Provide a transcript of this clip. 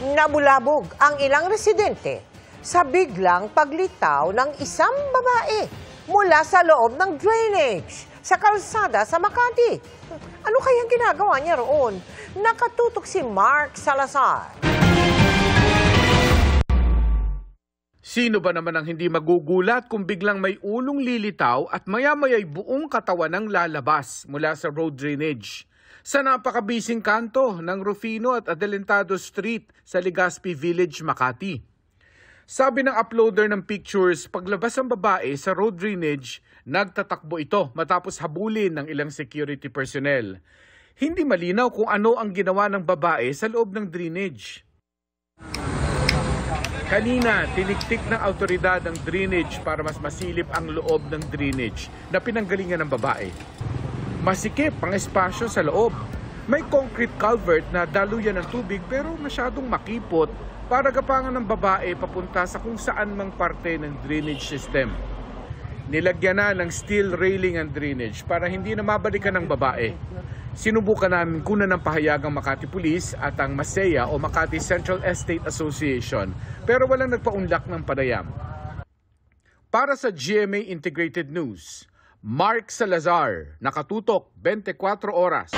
Nabulabog ang ilang residente sa biglang paglitaw ng isang babae mula sa loob ng drainage sa kalsada sa Makati. Ano kayang ginagawa niya roon? Nakatutok si Mark Salazar. Sino ba naman ang hindi magugulat kung biglang may ulong lilitaw at maya-maya'y buong katawan ng lalabas mula sa road drainage sa napakabising kanto ng Rufino at Adelantado Street sa Legazpi Village, Makati. Sabi ng uploader ng pictures, paglabas ng babae sa road drainage, nagtatakbo ito matapos habulin ng ilang security personnel. Hindi malinaw kung ano ang ginawa ng babae sa loob ng drainage. Kanina, tiniktik ng autoridad ang drainage para mas masilip ang loob ng drainage na pinanggalingan ng babae. Masikip ang espasyo sa loob. May concrete culvert na daluyan ng tubig pero masyadong makipot para gapangan ng babae papunta sa kung saan mang parte ng drainage system. Nilagyan na ng steel railing ang drainage para hindi na mabalikan ng babae. Sinubukan namin kunan ng pahayag ang Makati Police at ang MASEA o Makati Central Estate Association pero walang nagpaunlak ng panayam. Para sa GMA Integrated News, Mark Salazar, nakatutok 24 oras.